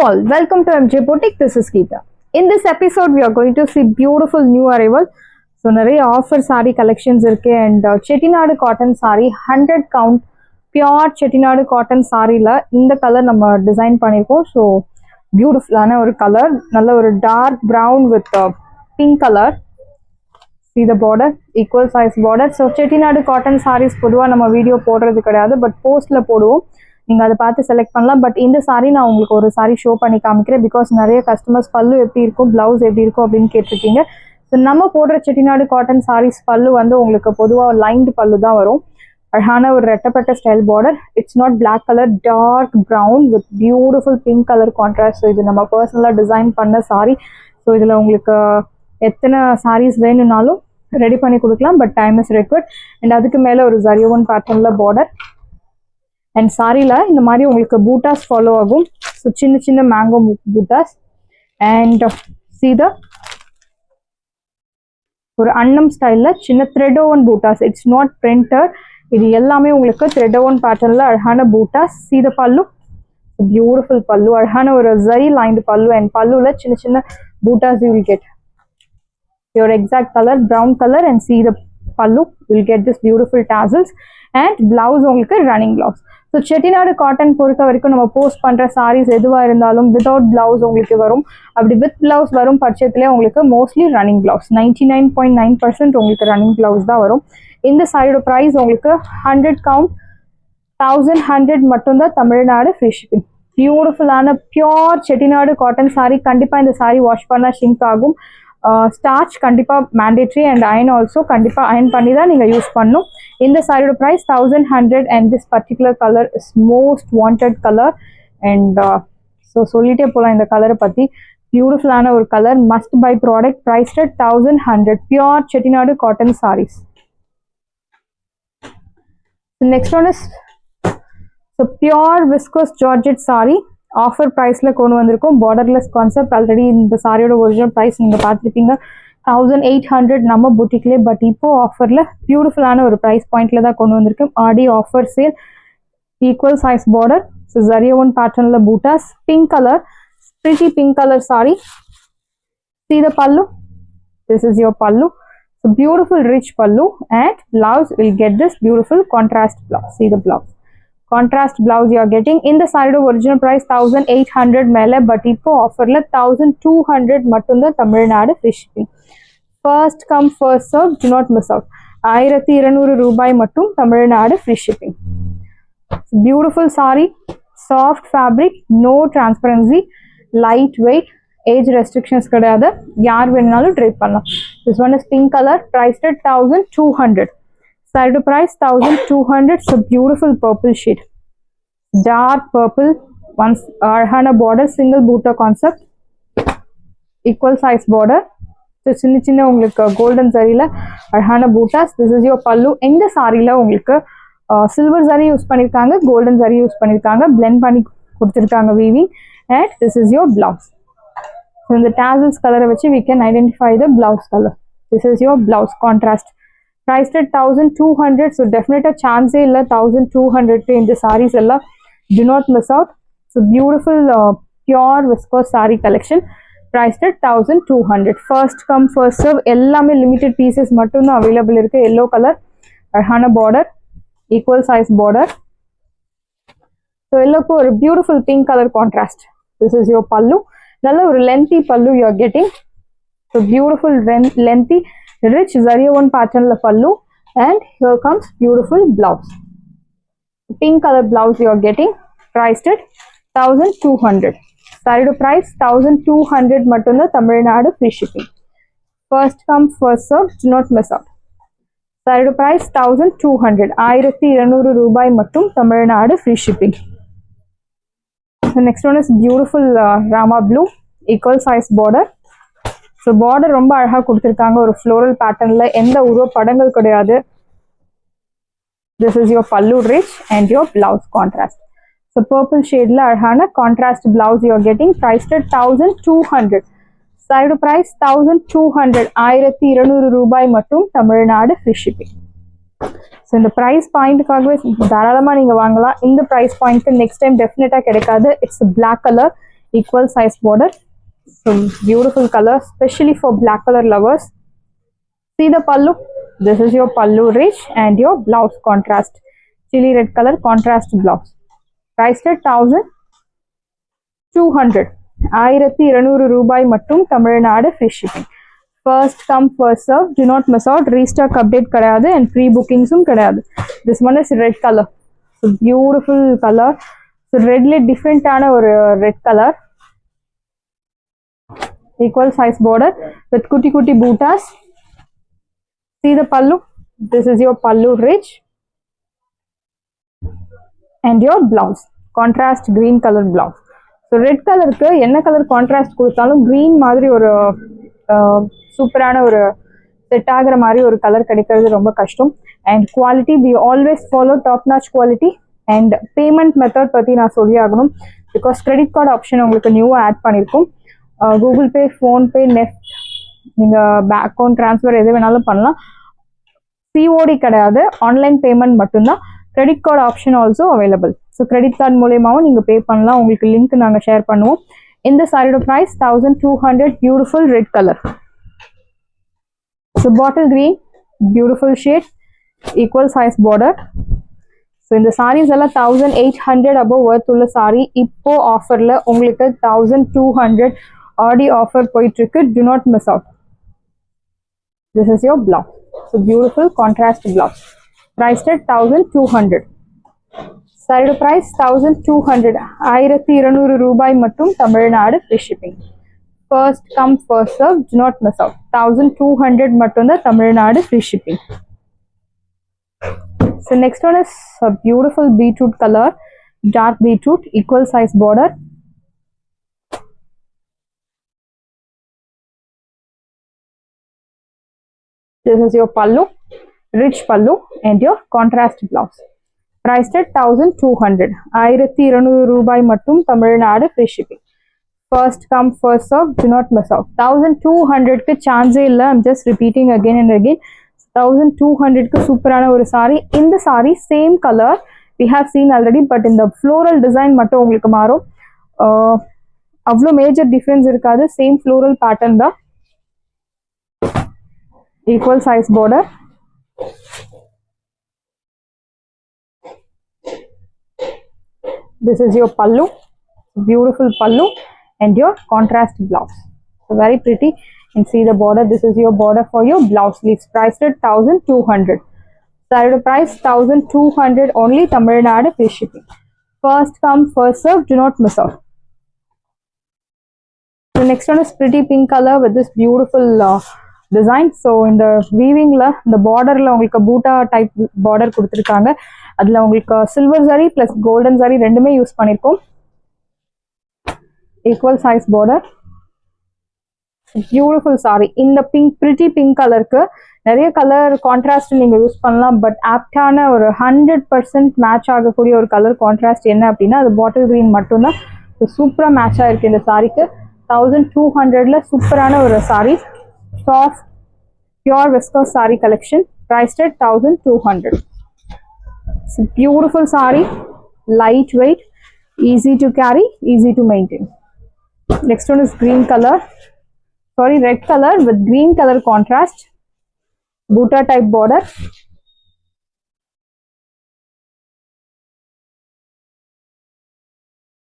all, welcome to MJ Boutique. This is Geeta. In this episode, we are going to see beautiful new arrival. So, நிறைய offer saree collections இருக்கு and Chettinad cotton saree 100 count pure Chettinad cotton saree ல இந்த colour நம்ம design பண்ணிருக்கோம். So பியூட்டிஃபுல்லான ஒரு colour, நல்ல ஒரு dark brown with pink colour. See the border, equal size border. So Chettinad cotton sarees பொதுவாக நம்ம வீடியோ போடுறது கிடையாது, பட் போஸ்ட்ல போடுவோம். நீங்கள் அதை பார்த்து செலக்ட் பண்ணலாம். பட் இந்த சாரீ நான் உங்களுக்கு ஒரு சாரீ ஷோ பண்ணி காமிக்கிறேன். பிகாஸ் நிறைய கஸ்டமர்ஸ் பல்லு எப்படி இருக்கும், ப்ளவுஸ் எப்படி இருக்கும் அப்படின்னு கேட்டிருக்கீங்க. ஸோ நம்ம போடுற செட்டிநாடு காட்டன் சாரீஸ் பல்லு வந்து உங்களுக்கு பொதுவாக லைன்டு பல்லு தான் வரும். அழகான ஒரு ரெட்டப்பட்ட style border. It's not black colour, dark brown with beautiful pink colour contrast. So இது நம்ம பர்சனலாக டிசைன் பண்ண சாரீ. ஸோ இதில் உங்களுக்கு எத்தனை சாரீஸ் வேணும்னாலும் ரெடி பண்ணி கொடுக்கலாம், but time is required. And அதுக்கு மேலே ஒரு ஜரியோன் பேட்டர்னில் பார்டர். அண்ட் சாரியில் இந்த மாதிரி உங்களுக்கு பூட்டாஸ் ஃபாலோ ஆகும். ஸோ சின்ன சின்ன மேங்கோ பூட்டாஸ். அண்ட் சீத ஒரு அன்னம் ஸ்டைலில் சின்ன thread woven butas. It's not printed, இது எல்லாமே உங்களுக்கு த்ரெட் ஓவன் பேட்டர்னில் அழகான பூட்டாஸ். சீத பல்லு, பியூட்டிஃபுல் பல்லு, அழகான ஒரு ஜரி லைன்டு பல்லு. அண்ட் பல்லுவில் சின்ன சின்ன buttas you will get your exact color, brown color, and see the pallu, you'll get this beautiful tassels. And blouse உங்களுக்கு running blouse. So Chettinad cotton பொறுத்த வரைக்கும் நம்ம போஸ்ட் பண்ணுற சாரீஸ் எதுவாக இருந்தாலும் வித்தவுட் பிளவுஸ் உங்களுக்கு வரும். அப்படி வித் பிளவுஸ் வரும் பட்சத்திலே உங்களுக்கு மோஸ்ட்லி ரன்னிங் பிளவுஸ் 99.9% உங்களுக்கு ரன்னிங் பிளவுஸ் தான் வரும். இந்த சாரியோட ப்ரைஸ் உங்களுக்கு 100 கவுண்ட் 1100 மட்டும்தான், தமிழ்நாடு ஃப்ரீ ஷிப்பிங். பியூட்டிஃபுல்லான பியோர் செட்டிநாடு காட்டன் சாரீ. கண்டிப்பாக இந்த சாரீ வாஷ் பண்ணால் ஷிங்க் ஆகும். ஸ்டார்ச் கண்டிப்பாக மேண்டேட்ரி அண்ட் அயன் ஆல்சோ கண்டிப்பாக அயன் பண்ணி தான் நீங்கள் யூஸ் பண்ணணும். இந்த சாரியோட price 1100 and this particular colour is most wanted colour. And so சொல்லிட்டே போகலாம் இந்த கலரை பற்றி. பியூட்டிஃபுல்லான ஒரு colour, must buy product. Price 1100 pure Chettinad cotton saris. Next one is so pure viscose georgette sari. Offer ப்ரைஸில் கொண்டு வந்திருக்கோம். Borderless concept. ஆல்ரெடி இந்த சாரியோட ஒரிஜினல் ப்ரைஸ் நீங்கள் பார்த்துருப்பீங்க 1800 நம்ம புட்டிக்லேயே. பட் இப்போது ஆஃபரில் பியூட்டிஃபுல்லான ஒரு ப்ரைஸ் பாயிண்டில் தான் கொண்டு வந்திருக்கோம். Aadi offer sale. Equal size border. So ஜரியோன் பேட்டர்னில் பூட்டாஸ். Pink colour, pretty pink colour sari. See the pallu. This is your pallu. So beautiful rich pallu, and blouse will get this beautiful contrast blouse. See the blouse. Contrast blouse you are getting. In the side of original price 1800 மேல, but இப்போ ஆஃபர்ல 1200 மட்டும் தான், Tamil Nadu free shipping. First come first serve, do not miss out. 1200 ரூபாய் மட்டும், Tamil Nadu free shipping. Beautiful sari, soft fabric, no transparency, light weight, age restrictions கிடையாது, யார் வேணுனாலும் ட்ரை பண்ணலாம். This one is pink colour. Price 1200. Side price 1200. So beautiful purple shade, dark purple. Once arhana border, single booter concept, equal size border. So chinna chinna ungalku golden zari la arhana bootas. This is your pallu. இந்த சாரில உங்களுக்கு silver zari use பண்ணிருக்காங்க, golden zari use பண்ணிருக்காங்க, blend பண்ணி கொடுத்திருக்காங்க weaving. And this is your blouse. So in the tassels color வச்சு we can identify the blouse color. This is your blouse contrast. Priced at 1200. So definitely chance illa 1200 in the sarees ella. Do not miss out. So beautiful pure viscose saree collection. Priced at 1200. First come first serve. Ellame limited pieces mattum da available irukku. Yellow color, arhana border, equal size border. So yellow ko a beautiful pink color contrast. This is your pallu. Nalla or lengthy pallu you are getting. So beautiful lengthy rich zariyoon pattern la pallu, and here comes beautiful blouse. Pink color blouse you are getting. Priced at 1200. Saree price 1200 mattum da, Tamil free shipping. First come first serve, do not miss out. Saree price 1200. 1200 ரூபாய் மட்டும், Tamil free shipping. The next one is beautiful Rama blue, equal size border. So border ரொம்ப அழகாக கொடுத்துருக்காங்க, ஒரு floral பேட்டர்னில், எந்த உருவ படங்கள் கிடையாது. This is your pallu rich and your blouse contrast. So purple ஷேடில் அழகான contrast blouse you are getting. Priced 1200. Side price 1200. 1200 ரூபாய் மட்டும், தமிழ்நாடு ஃப்ரீ ஷிப்பிங். ஸோ இந்த ப்ரைஸ் பாயிண்ட்டுக்காகவே தாராளமாக நீங்கள் வாங்கலாம். இந்த ப்ரைஸ் பாயிண்ட்டு நெக்ஸ்ட் டைம் டெஃபினட்டாக கிடைக்காது. It's black colour. equal size border. So beautiful color, especially for black color lovers. See the pallu. This is your pallu rich and your blouse contrast. Chili red color contrast blouse. Priced at 1200. 1200 ரூபாய் மட்டும் Tamil Nadu free shipping. First come first serve. Do not miss out. Restock update கிடையாது and pre bookingsum கிடையாது. This one is red color. So beautiful color. So redly different ஆன ஒரு red color. Equal size border with kutti kutti bootas. See the pallu. This is your pallu rich and your blouse contrast green color blouse. So red color க்கு என்ன colour contrast கொடுத்தாலும் green மாதிரி ஒரு சூப்பரான ஒரு set ஆகிற மாதிரி ஒரு கலர் கிடைக்கிறது ரொம்ப கஷ்டம். And quality we always follow top notch quality. And payment method பற்றி நான் சொல்லி ஆகணும். பிகாஸ் கிரெடிட் கார்டு ஆப்ஷன் உங்களுக்கு நியூவாக ஆட் பண்ணியிருக்கோம். கூகுள் பே, ஃபோன்பே, நெஃப்ட், நீங்கள் அக்கௌண்ட் ட்ரான்ஸ்ஃபர் எது வேணாலும் பண்ணலாம். சிஓடி கிடையாது, ஆன்லைன் பேமெண்ட் மட்டும்தான். Credit card option also available. So credit card மூலயமாவும் நீங்கள் பே பண்ணலாம். உங்களுக்கு லிங்க் நாங்கள் ஷேர் பண்ணுவோம். இந்த சாரியோட price 1200. Beautiful red colour. So bottle green, beautiful shade, equal size border. So இந்த சாரீஸ் எல்லாம் 1800 அபவ் ஒர்த் உள்ள சாரி. இப்போ ஆஃபரில் உங்களுக்கு 1200 ஆடி ஆஃபர் போயிட்டுருக்கு. To not miss out. This is your blouse. So beautiful contrast blouse. Priced at 1200. சாரியோட price 1200. 1200 ரூபாய் மட்டும் Tamil Nadu free shipping. First come first serve. Do not miss out. 1200 மட்டும்தான் Tamil Nadu free shipping. So next one is a beautiful beetroot color, dark beetroot, equal size border. This is your pallu, rich pallu and your contrast blouse. Priced at 1200. 1200 ரூபாய் மட்டும் Tamil Nadu free shipping. First come first serve. Do not miss out. 1200 க்கு சான்ஸே இல்லை. I'm just repeating again and again. 1200 க்கு சூப்பரான ஒரு sorry. இந்த sorry same colour we have seen already, but இந்த ஃப்ளோரல் டிசைன் மட்டும் உங்களுக்கு மாறும். அவ்வளோ மேஜர் டிஃப்ரென்ஸ் இருக்காது. சேம் ஃப்ளோரல் பேட்டர்ன் தான். Equal size border. This is your pallu, beautiful pallu and your contrast blouse. So very pretty. And see the border. This is your border for your blouse sleeves. Priced at 1200. Saree price 1200 only. Tamil Nadu free shipping. First come first serve. Do not miss out. The next one is pretty pink color with this beautiful design. So in the weaving la, the border la உங்களுக்கு பூட்டா type border கொடுத்திருக்காங்க. அதுல உங்களுக்கு silver zari plus golden zari ரெண்டுமே use பண்ணிருக்கோம். Equal size border. Beautiful sorry. இந்த pink, pretty pink கலருக்கு நிறைய colour contrast நீங்க யூஸ் பண்ணலாம். பட் ஆப்டான ஒரு 100% மேட்ச் ஆகக்கூடிய ஒரு கலர் கான்ட்ராஸ்ட் என்ன அப்படின்னா அது பாட்டில் கிரீன் மட்டும்தான். சூப்பரா மேட்ச் ஆயிருக்கு இந்த சாரிக்கு. 1200ல சூப்பரான ஒரு sorry. Soft pure viscose sorry collection. Priced at 1200. Beautiful sorry, light weight, easy to carry, easy to maintain. Next one is green color. Sorry, red color with green color contrast. Butta type border.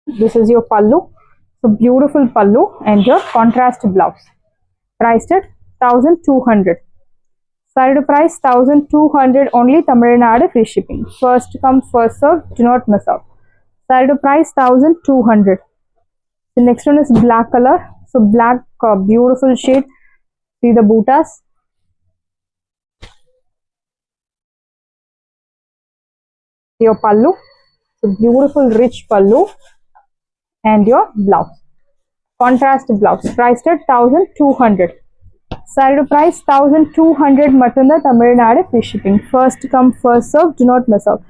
This is your pallu. So beautiful pallu and your contrast blouse. Priced at 1200. Saree price 1200 only. Tamil Nadu free shipping. First come first serve. Do not miss out. Saree price 1200. The next one is black color. So black, beautiful shade. See the bootas. Your pallu. So beautiful rich pallu and your blouse. Contrast blouse. Priced at 1200. Saree price 1200 matunda. Tamil Nadu free shipping. First come first serve. Do not miss out.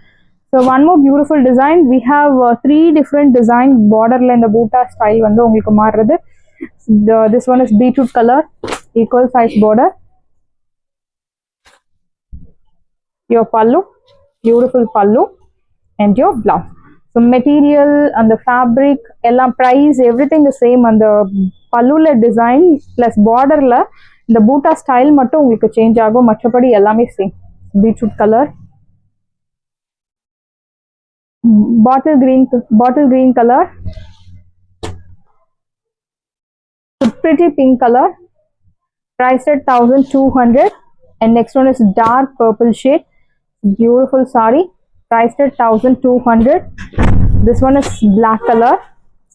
So one more beautiful design. We have 3 different design. Border la the boota style vandu ungalku maarudhu. This one is beetroot color, equal size border. Your pallu, beautiful pallu and your blouse. So material அந்த fabric எல்லாம் price everything is same. அந்த பல்லுல design plus பார்டரில் இந்த பூட்டா style மட்டும் உங்களுக்கு change ஆகும், மற்றபடி எல்லாமே same. Beetroot colour, bottle green color, pretty pink color, priced at 1200. And next one is dark purple shade, beautiful saree, priced at 1200. This one is black color,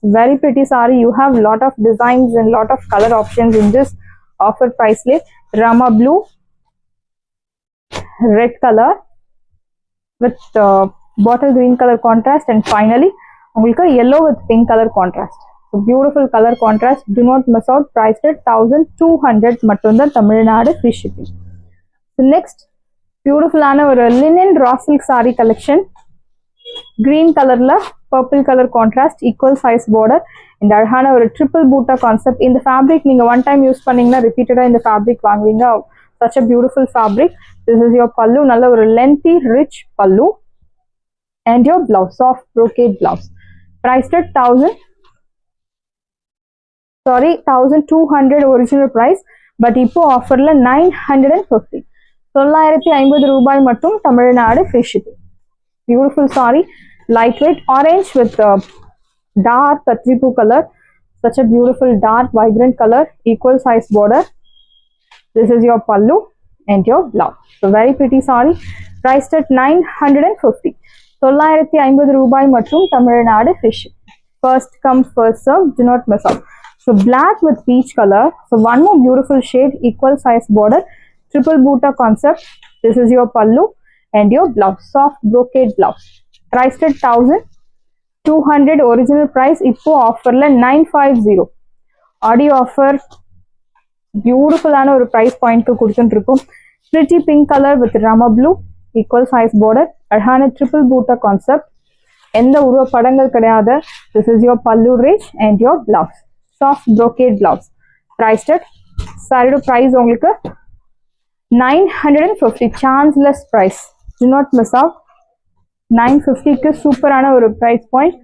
very pretty saree. You have lot of designs and lot of color options in this offer price list. Rama blue, red color with bottle green color contrast, and finally உங்களுக்கு yellow with pink color contrast. So beautiful color contrast. Do not miss out. Priced at 1200 மட்டும்தான் Tamil Nadu free shipping. So next beautiful ஆன ஒரு linen raw silk saree collection. Green colorல purple color contrast, equal size border, இந்த அழகான ஒரு triple butta concept. இந்த fabric நீங்க one time use பண்ணீங்கன்னா repeatedா இந்த fabric வாங்குவீங்க. Such a beautiful fabric. This is your pallu, நல்ல ஒரு lengthy rich pallu, and your blouse, soft brocade blouse, priced at 1200 original price, but இப்போ ஆஃபர்ல 950, 950 ரூபாய் மட்டும் Tamil Nadu free shipping. Beautiful saree, lightweight orange with dark katripu color, such a beautiful dark vibrant color, equal size border. This is your pallu and your blouse. So very pretty saree, priced at 950, 950 ரூபாய் மற்றும் Tamil Nadu free shipping. First come first serve, do not miss out. So black with peach color, so one more beautiful shade, equal size border, triple butta concept. This is your pallu and your blouse, soft brocade blouse, priced at 1200 original price. இப்போ ஆஃபர்ல 950 ஆடி offer பியூட்டிஃபுல்லான ஒரு price பாயிண்ட்க்கு கொடுத்துட்டு இருக்கோம். pretty pink color with rama blue, equal size border, அழகான triple butta concept, எந்த உருவ படங்கள் கிடையாது. This is your pallu range and your blouse, soft brocade blouse, priced at saree price உங்களுக்கு 950, chanceless price. Do not miss out. 950 க்கு சூப்பரான ஒரு price point.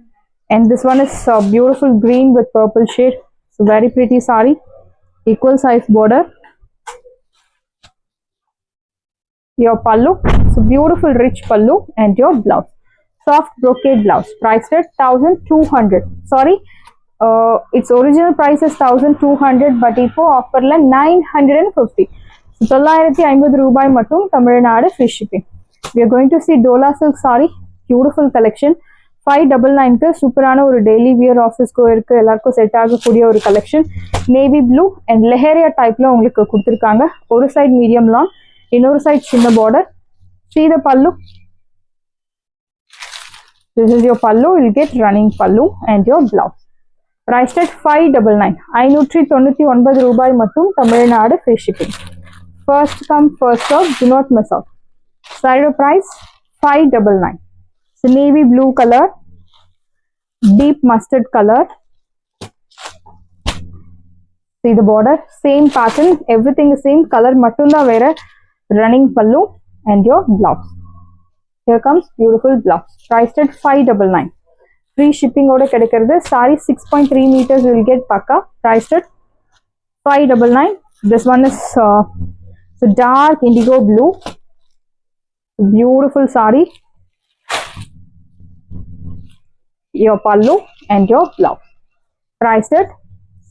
And this one is beautiful green with purple shade. So very pretty saree, equal size border, your pallu, so beautiful rich pallu, and your blouse, soft brocade blouse, priced at 1200. Sorry, its original price is 1200, but இப்போ ஆஃபர்ல 950, 950 ரூபாய் மட்டும் Tamil Nadu free shipping. We are going to see Dola silk saree, beautiful collection, 599 க்கு சூப்பரான ஒரு daily wear office கோயிருக்கு எல்லாருக்கும் set ஆகக்கூடிய ஒரு collection. Navy blue and leheriya டைப்ல உங்களுக்கு கொடுத்துருக்காங்க. ஒரு சைடு மீடியம் லாங், இன்னொரு சைடு சின்ன border. See the pallu. This is your pallu. You'll get running pallu and your blouse. Priced at 599, 599 ரூபாய் மட்டும் Tamil Nadu free shipping. First come first serve, do not miss out. Saree price 599. So navy blue color, deep mustard color. See the border, same pattern, everything is same color மட்டும் தான் வேற. Running pallu and your blouse. Here comes beautiful blouse, priced at 599. Free shipping ஓட கிடைக்கிறது. Saree 6.3 meters will get pakka, priced at 599. This one is so dark indigo blue, beautiful saree, your pallu and your blouse, priced at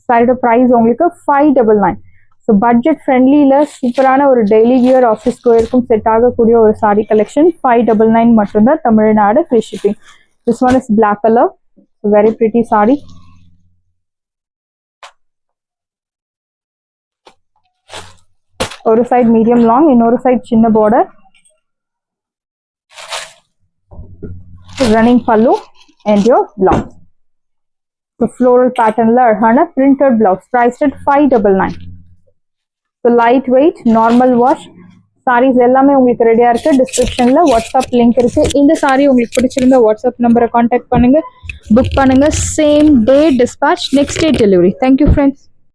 saree price உங்களுக்கு 599. So budget ஃப்ரெண்ட்லியில் சூப்பரான ஒரு daily wear office கோயிருக்கும் set ஆகக்கூடிய ஒரு sari collection. 599 மட்டும்தான் Tamil Nadu free shipping. This one is black colour, very pretty sari. ஒரு side medium long, இன்னொரு சைடு சின்ன border, running pallu and your blouse. So floral பேட்டர்னில் அழகான printed blouse, priced at 599. So light weight normal wash saris எல்லாமே உங்களுக்கு ரெடியா இருக்கு. டிஸ்கிரிப்ஷன்ல வாட்ஸ்அப் லிங்க் இருக்கு. இந்த சாரி உங்களுக்கு பிடிச்சிருந்தா வாட்ஸ்அப் நம்பரை கான்டாக்ட் பண்ணுங்க, புக் பண்ணுங்க. Same day dispatch, next day delivery. Thank you friends.